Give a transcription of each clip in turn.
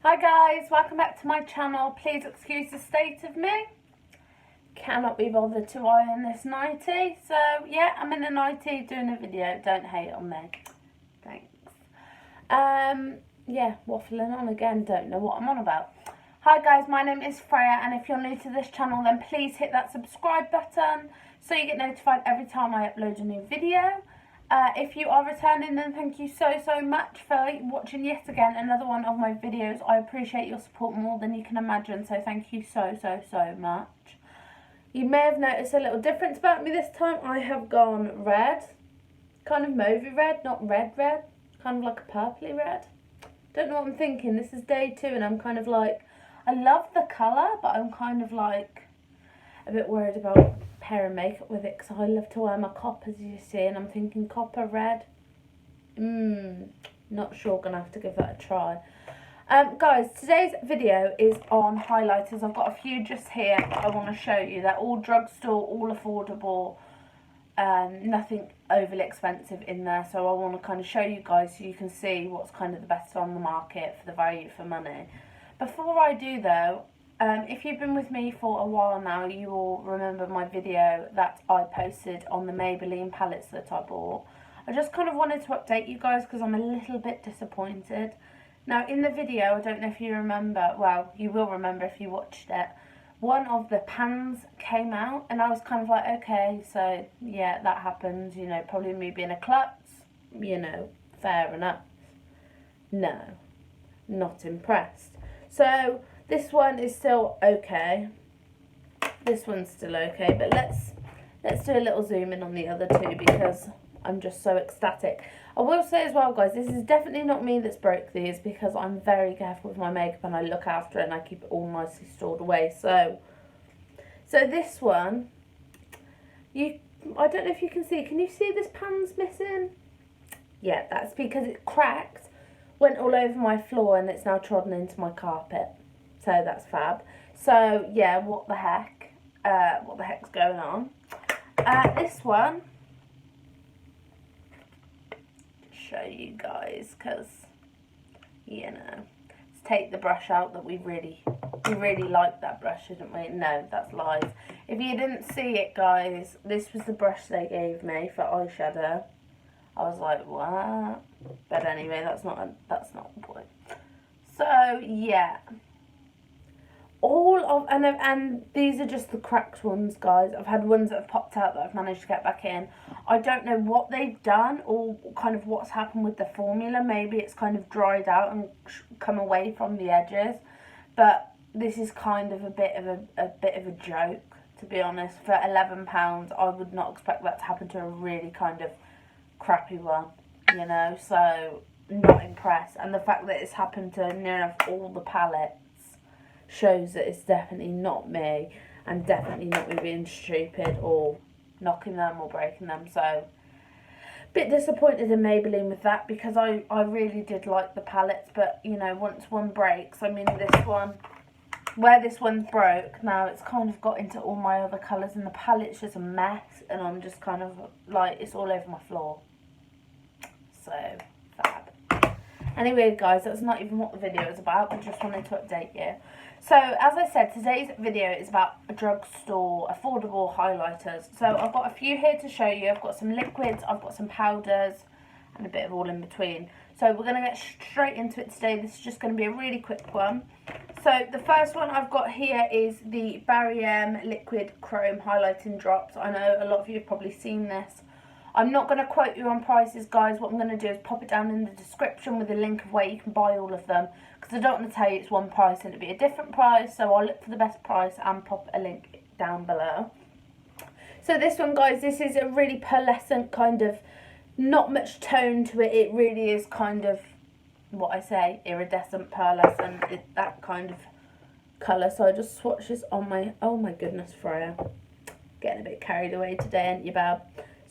Hi guys, welcome back to my channel. Please excuse the state of me. Cannot be bothered to iron this nightie. So yeah, I'm in a nightie doing a video. Don't hate on me. Thanks. Yeah, waffling on again. Don't know what I'm on about. Hi guys, my name is Freya, and if you're new to this channel, then please hit that subscribe button so you get notified every time I upload a new video. If you are returning, then thank you so much for watching yet again another one of my videos. I appreciate your support more than you can imagine, so thank you so much. You may have noticed a little difference about me this time. I have gone red, kind of mauvey red, not red, kind of like a purpley red. Don't know what I'm thinking. This is day 2 and I'm kind of like, I love the colour, but I'm kind of like a bit worried about pairing makeup with it because I love to wear my coppers, you see, and I'm thinking copper red. Not sure, gonna have to give that a try. Guys, today's video is on highlighters. I've got a few just here I want to show you. They're all drugstore, all affordable, nothing overly expensive in there. So I want to kind of show you guys so you can see what's kind of the best on the market for the value for money. Before I do though, if you've been with me for a while now, you will remember my video that I posted on the Maybelline palettes that I bought. I just kind of wanted to update you guys because I'm a little bit disappointed. Now, in the video, I don't know if you remember, well, you will remember if you watched it, one of the pans came out, and I was kind of like, okay, so, yeah, that happens, you know, probably me being a klutz, you know, fair enough. No, not impressed. So, this one is still okay. This one's still okay, but let's do a little zoom in on the other two because I'm just so ecstatic. I will say as well, guys, this is definitely not me that's broke these because I'm very careful with my makeup and I look after it and I keep it all nicely stored away. So this one, I don't know if you can see. Can you see this pan's missing? Yeah, that's because it cracked, went all over my floor and it's now trodden into my carpet. So that's fab. So yeah, what the heck's going on? This one, show you guys, because you know, let's take the brush out that we really like that brush, didn't we? No, that's lies. If you didn't see it, guys, this was the brush they gave me for eyeshadow. I was like, what? But anyway, that's not the point. So yeah, all of and these are just the cracked ones, guys. I've had ones that have popped out that I've managed to get back in. I don't know what they've done or kind of what's happened with the formula. Maybe it's kind of dried out and come away from the edges, but this is kind of a bit of a joke, to be honest. For £11, I would not expect that to happen to a really kind of crappy one, you know. So not impressed, and the fact that it's happened to near enough all the palettes shows that it's definitely not me, and definitely not me being stupid or knocking them or breaking them. So bit disappointed in Maybelline with that because I really did like the palettes, but you know, once one breaks, I mean this one, where this one broke, now it's kind of got into all my other colours and the palette's just a mess and I'm just kind of like, it's all over my floor. So fab. Anyway guys, that's not even what the video is about, I just wanted to update you. So, as I said, today's video is about a drugstore, affordable highlighters. So, I've got a few here to show you. I've got some liquids, I've got some powders, and a bit of all in between. So, we're going to get straight into it today. This is just going to be a really quick one. So, the first one I've got here is the Barry M Liquid Chrome Highlighting Drops. I know a lot of you have probably seen this. I'm not going to quote you on prices, guys. What I'm going to do is pop it down in the description with a link of where you can buy all of them, because I don't want to tell you it's one price and it'll be a different price, so I'll look for the best price and pop a link down below. So this one, guys, this is a really pearlescent kind of, not much tone to it. It really is kind of, what I say, iridescent pearlescent, that kind of colour. So I just swatch this on my, oh my goodness, Freya. Getting a bit carried away today, ain't you, Bab?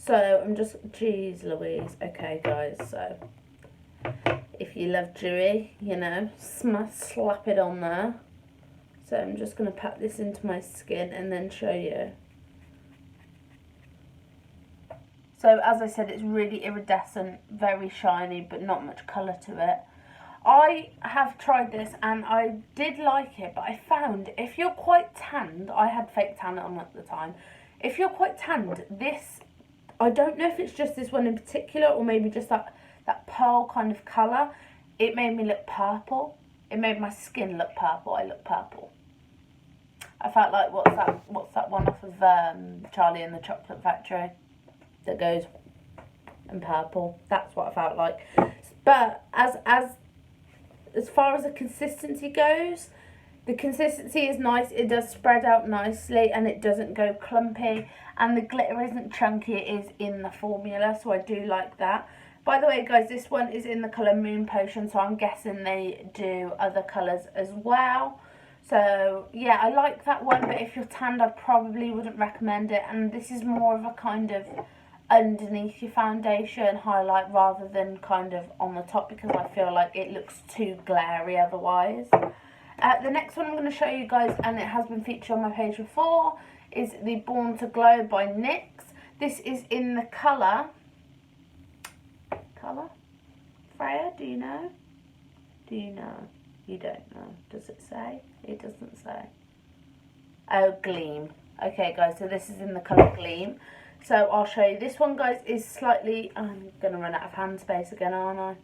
So I'm just, geez Louise. Okay, guys, so if you love dewy, you know, slap it on there. So I'm just going to pat this into my skin and then show you. So as I said, it's really iridescent, very shiny, but not much colour to it. I have tried this and I did like it, but I found if you're quite tanned, I had fake tan on at the time. If you're quite tanned, this, I don't know if it's just this one in particular or maybe just that pearl kind of colour. It made me look purple. It made my skin look purple. I look purple. I felt like, what's that one off of Charlie and the Chocolate Factory that goes in purple? That's what I felt like. But as far as the consistency goes, the consistency is nice. It does spread out nicely and it doesn't go clumpy. And the glitter isn't chunky. It is in the formula, so I do like that. By the way, guys, this one is in the colour Moon Potion, so I'm guessing they do other colours as well. So, yeah, I like that one, but if you're tanned, I probably wouldn't recommend it. And this is more of a kind of underneath your foundation highlight rather than kind of on the top, because I feel like it looks too glary otherwise. The next one I'm going to show you guys, and it has been featured on my page before, is the Born to Glow by NYX. This is in the colour Freya, do you know? Do you know? You don't know. Does it say? It doesn't say. Oh, Gleam. Okay, guys, so this is in the colour Gleam. So I'll show you. This one, guys, is slightly... I'm going to run out of hand space again, aren't I?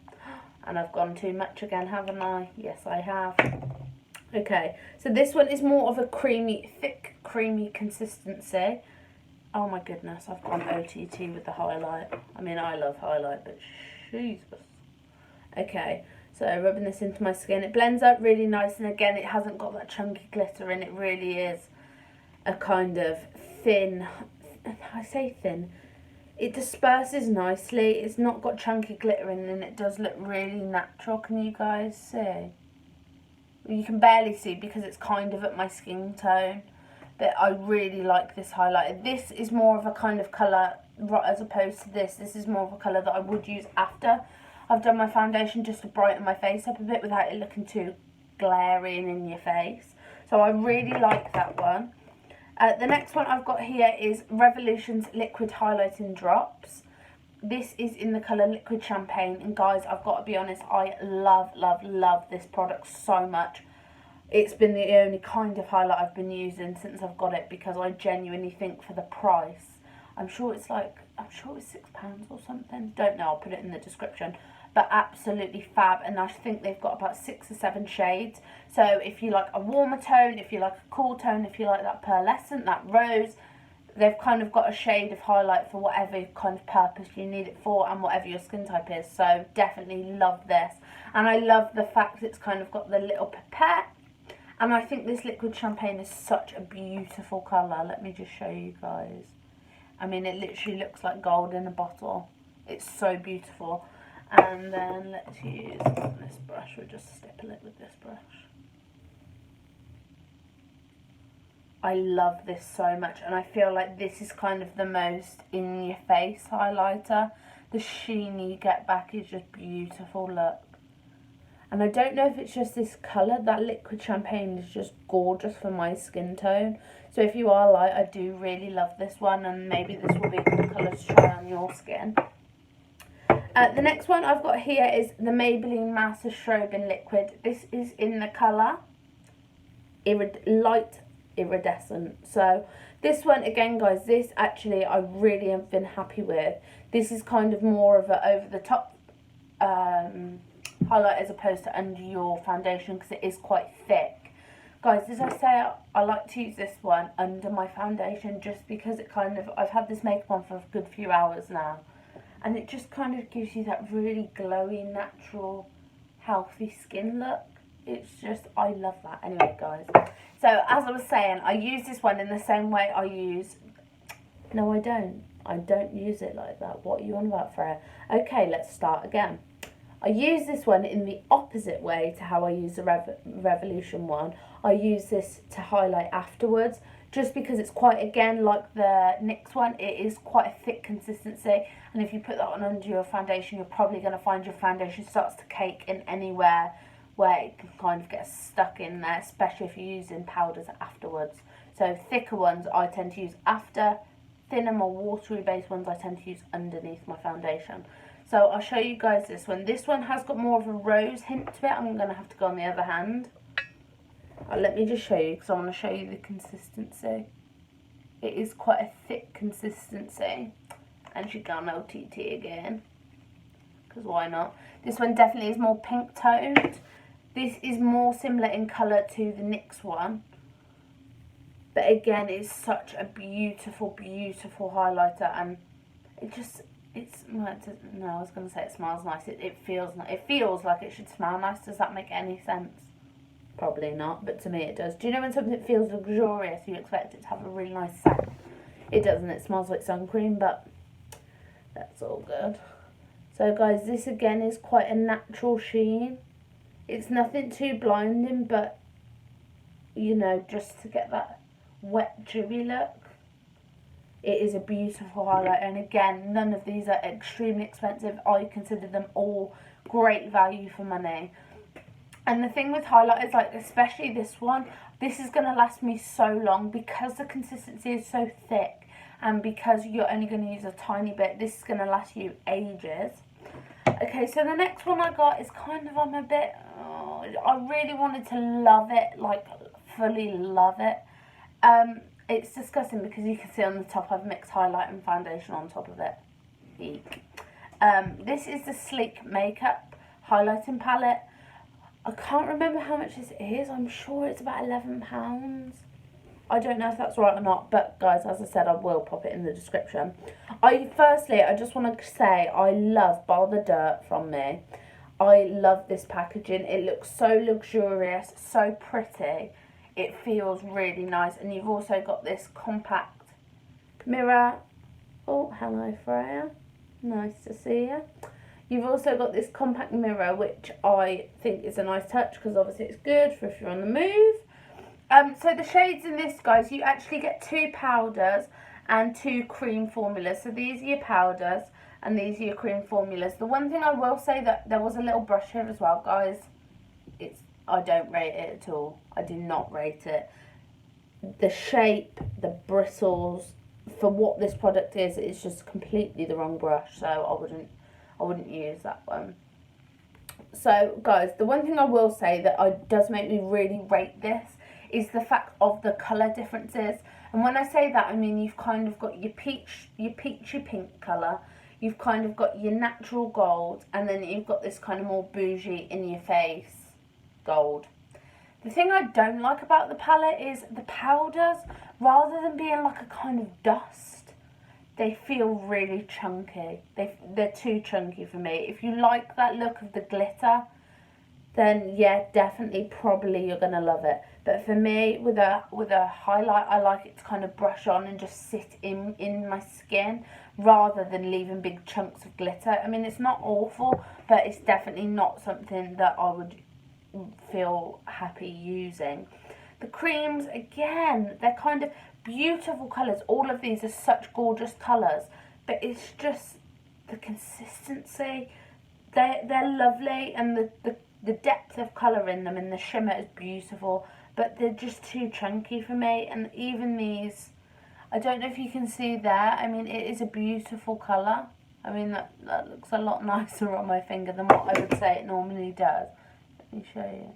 And I've gone too much again, haven't I? Yes, I have. Okay, so this one is more of a creamy, thick, creamy consistency. Oh, my goodness, I've gone OTT with the highlight. I mean, I love highlight, but Jesus. Okay, so rubbing this into my skin. It blends out really nice, and again, it hasn't got that chunky glitter in it. Really is a kind of thin... I say thin, it disperses nicely. It's not got chunky glitter in, and it does look really natural. Can you guys see? You can barely see because it's kind of at my skin tone, but I really like this highlighter. This is more of a kind of colour, as opposed to this. This is more of a colour that I would use after I've done my foundation, just to brighten my face up a bit without it looking too glary and in your face. So I really like that one. The next one I've got here is Revolution's Liquid Highlighting Drops. This is in the colour Liquid Champagne. And guys, I've got to be honest, I love, love, love this product so much. It's been the only kind of highlight I've been using since I've got it, because I genuinely think for the price, I'm sure it's £6 or something. Don't know, I'll put it in the description. But absolutely fab, and I think they've got about 6 or 7 shades. So if you like a warmer tone, if you like a cool tone, if you like that pearlescent, that rose, they've kind of got a shade of highlight for whatever kind of purpose you need it for and whatever your skin type is. So definitely love this. And I love the fact it's kind of got the little pipette. And I think this Liquid Champagne is such a beautiful colour. Let me just show you guys. I mean, it literally looks like gold in a bottle. It's so beautiful. And then let's use this brush. We'll just stipple it with this brush. I love this so much, and I feel like this is kind of the most in-your-face highlighter. The sheen you get back is just beautiful, look. And I don't know if it's just this colour. That Liquid Champagne is just gorgeous for my skin tone. So if you are light, I do really love this one, and maybe this will be a good colour to try on your skin. The next one I've got here is the Maybelline Master Strobing Liquid. This is in the colour Light Iridescent. So this one, again, guys, this actually I really have been happy with. This is kind of more of a over-the-top highlight as opposed to under your foundation, because it is quite thick. Guys, as I say, I like to use this one under my foundation just because it kind of, I've had this makeup on for a good few hours now. And it just kind of gives you that really glowy, natural, healthy skin look. It's just, I love that. Anyway, guys. So, as I was saying, I use this one in the same way I use... No, I don't. I don't use it like that. What are you on about, Freya? Okay, let's start again. I use this one in the opposite way to how I use the Revolution one. I use this to highlight afterwards, just because it's quite, again, like the NYX one, it is quite a thick consistency, and if you put that on under your foundation, you're probably going to find your foundation starts to cake in anywhere where it can kind of get stuck in there, especially if you're using powders afterwards. So thicker ones I tend to use after, thinner, more watery based ones I tend to use underneath my foundation. So I'll show you guys this one. This one has got more of a rose hint to it. I'm going to have to go on the other hand. Let me just show you because I want to show you the consistency. It is quite a thick consistency. And she's gone OTT again. Because why not? This one definitely is more pink toned. This is more similar in colour to the NYX one. But again, it's such a beautiful, beautiful highlighter. And it just, no, I was going to say it smells nice. It feels like it should smell nice. Does that make any sense? Probably not, but to me it does. Do you know when something feels luxurious, you expect it to have a really nice scent? It doesn't. It smells like sun cream, but that's all good. So guys, this again is quite a natural sheen. It's nothing too blinding, but, you know, just to get that wet, dewy look. It is a beautiful highlighter, and again, none of these are extremely expensive. I consider them all great value for money. And the thing with highlighters, like especially this one, this is going to last me so long because the consistency is so thick and because you're only going to use a tiny bit. This is going to last you ages. Okay, so the next one I got is kind of, I'm a bit, I really wanted to love it, like fully love it. It's disgusting because you can see on the top I've mixed highlight and foundation on top of it. Eek. This is the Sleek Makeup highlighting palette. I can't remember how much this is. I'm sure it's about £11. I don't know if that's right or not, but guys, as I said, I will pop it in the description. Firstly, I just want to say I love Bar the Dirt from me. I love this packaging. It looks so luxurious, so pretty. It feels really nice, and you've also got this compact mirror. Oh, hello Freya. Nice to see you. You've also got this compact mirror, which I think is a nice touch because obviously it's good for if you're on the move. So the shades in this, guys, you actually get 2 powders and 2 cream formulas. So these are your powders and these are your cream formulas. The one thing I will say that there was a little brush here as well, guys. I don't rate it at all. I do not rate it. The shape, the bristles, for what this product is, it's just completely the wrong brush. So I wouldn't use that one. So guys, the one thing I will say that does make me really rate this is the fact of the colour differences. And when I say that, I mean you've kind of got your peachy pink colour, you've kind of got your natural gold, and then you've got this kind of more bougie in your face gold. The thing I don't like about the palette is the powders, rather than being like a kind of dust, they feel really chunky. They're too chunky for me. If you like that look of the glitter, then yeah, definitely, probably you're gonna love it. But for me, with a highlight, I like it to kind of brush on and just sit in my skin rather than leaving big chunks of glitter. I mean, it's not awful, but it's definitely not something that I would feel happy using. The creams, again, they're kind of beautiful colours. All of these are such gorgeous colours, but it's just the consistency. They're lovely, and the depth of colour in them and the shimmer is beautiful, but they're just too chunky for me. And even these, I don't know if you can see there, I mean, it is a beautiful colour. I mean, that looks a lot nicer on my finger than what I would say it normally does. Let me show you.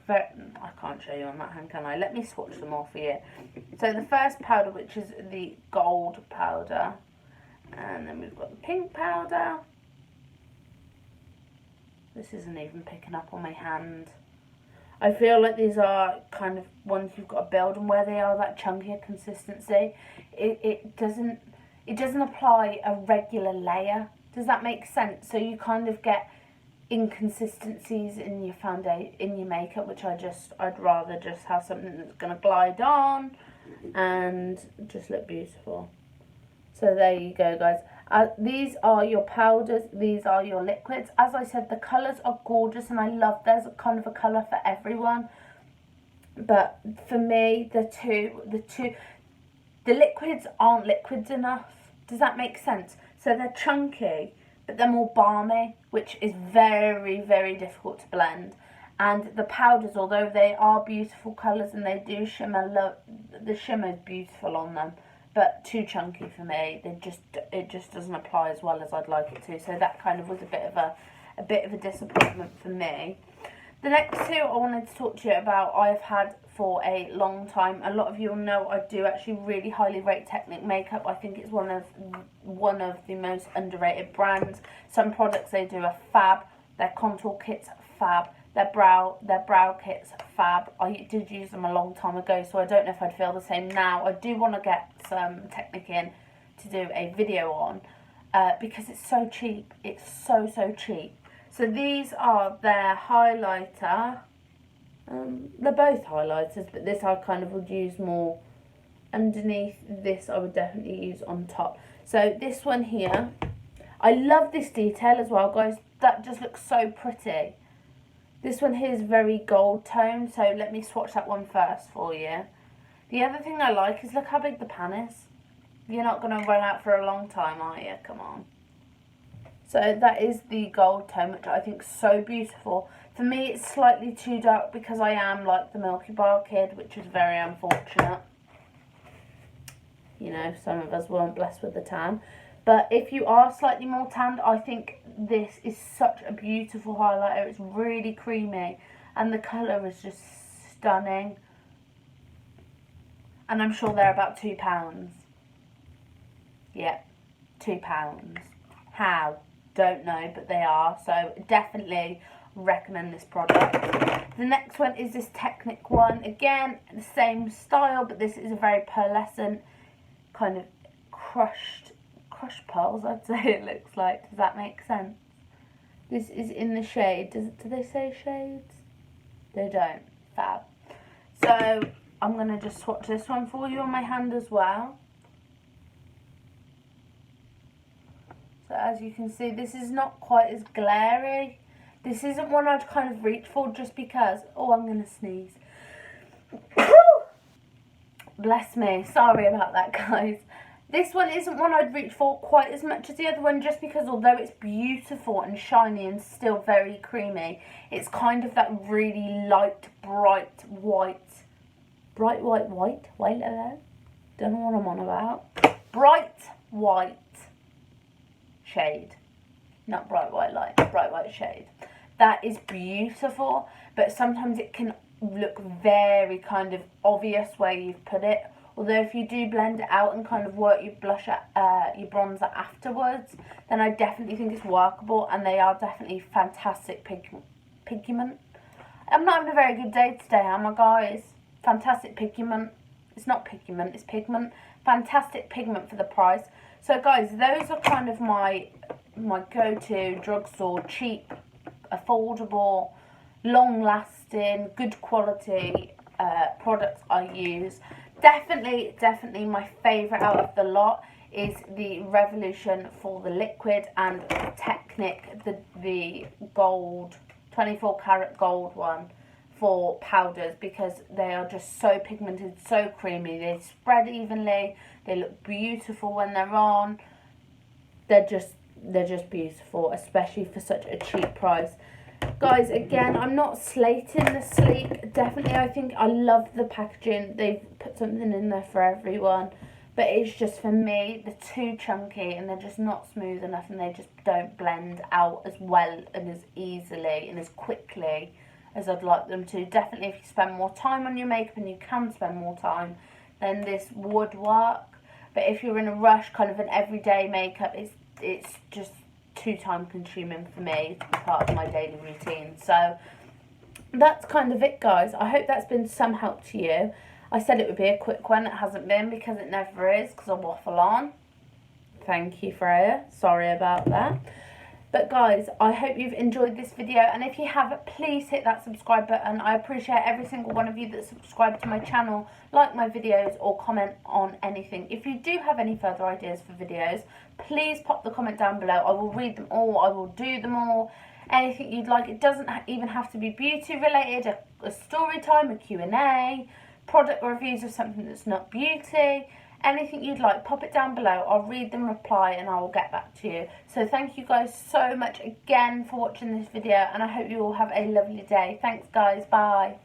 I can't show you on that hand, can I? Let me swatch them all for you. So the first powder, which is the gold powder, and then we've got the pink powder. This isn't even picking up on my hand. I feel like these are kind of ones you've got to build on where they are that chunkier consistency. It doesn't apply a regular layer. Does that make sense? So you kind of get inconsistencies in your in your makeup, which I'd rather just have something that's going to glide on and just look beautiful. So there you go, guys. These are your powders, these are your liquids. As I said, the colours are gorgeous, and I love there's a kind of a colour for everyone. But for me, the liquids aren't liquids enough. Does that make sense? So they're chunky, but they're more balmy, which is very, very difficult to blend. And the powders, although they are beautiful colours and they do shimmer, the shimmer is beautiful on them, but too chunky for me. It just doesn't apply as well as I'd like it to. So that kind of was a bit of a disappointment for me. The next two I wanted to talk to you about, I've had for a long time. A lot of you will know I do actually really highly rate Technic makeup. I think it's one of the most underrated brands. Some products they do are fab. Their contour kits fab. Their brow kits fab. I did use them a long time ago, so I don't know if I'd feel the same now. I do want to get some Technic in to do a video on because it's so cheap. It's so cheap. So these are their highlighter. They're both highlighters, but this I kind of would use more underneath. This I would definitely use on top. So this one here, I love this detail as well, guys. That just looks so pretty. This one here is very gold tone, so let me swatch that one first for you. The other thing I like is look how big the pan is. You're not going to run out for a long time, are you? Come on. So that is the gold tone, which I think is so beautiful. For me, it's slightly too dark because I am like the Milky Bar kid, which is very unfortunate. You know, some of us weren't blessed with the tan. But if you are slightly more tanned, I think this is such a beautiful highlighter. It's really creamy and the colour is just stunning. And I'm sure they're about £2. Yep, £2. How? Don't know, but they are. So definitely recommend this product. The next one is this Technic one. Again, the same style, but this is a very pearlescent kind of crushed pearls, I'd say it looks like. Does that make sense? This is in the shade. Do they say shades? They don't. Fab. So I'm going to just swatch this one for you on my hand as well. So as you can see, this is not quite as glary. This isn't one I'd kind of reach for just because... Oh, I'm going to sneeze. Bless me. Sorry about that, guys. This one isn't one I'd reach for quite as much as the other one just because although it's beautiful and shiny and still very creamy, it's kind of that really light, bright white. Bright white? Wait, don't know what I'm on about. Bright white shade. Not bright white light, bright white shade. That is beautiful, but sometimes it can look very kind of obvious where you've put it. Although if you do blend it out and kind of work your blusher, your bronzer afterwards, then I definitely think it's workable, and they are definitely fantastic pigment. I'm not having a very good day today, am I, guys? Fantastic pigment. It's not pigment, it's pigment. Fantastic pigment for the price. So guys, those are kind of my go-to drugstore, cheap, affordable, long-lasting, good quality products I use. Definitely my favourite out of the lot is the Revolution for the liquid and Technic, the gold, 24 karat gold one for powders, because they are just so pigmented, so creamy. They spread evenly, they look beautiful when they're on. They're just beautiful, especially for such a cheap price. Guys, again, I'm not slating the sleek. Definitely, I think I love the packaging. They've put something in there for everyone. But it's just, for me, they're too chunky and they're just not smooth enough, and they just don't blend out as well and as easily and as quickly as I'd like them to. Definitely, if you spend more time on your makeup, and you can spend more time, then this would work. But if you're in a rush, kind of an everyday makeup, it's just too time consuming for me to be part of my daily routine. So that's kind of it, guys. I hope that's been some help to you. I said it would be a quick one. It hasn't been, because it never is, because I waffle on. Thank you, Freya. Sorry about that. But guys, I hope you've enjoyed this video, and if you have, please hit that subscribe button. I appreciate every single one of you that subscribe to my channel, like my videos, or comment on anything. If you do have any further ideas for videos, please pop the comment down below. I will read them all, I will do them all. Anything you'd like. It doesn't even have to be beauty related, a story time, a Q&A, product reviews of something that's not beauty. Anything you'd like, pop it down below. I'll read them, reply, and I will get back to you. So thank you guys so much again for watching this video, and I hope you all have a lovely day. Thanks, guys. Bye.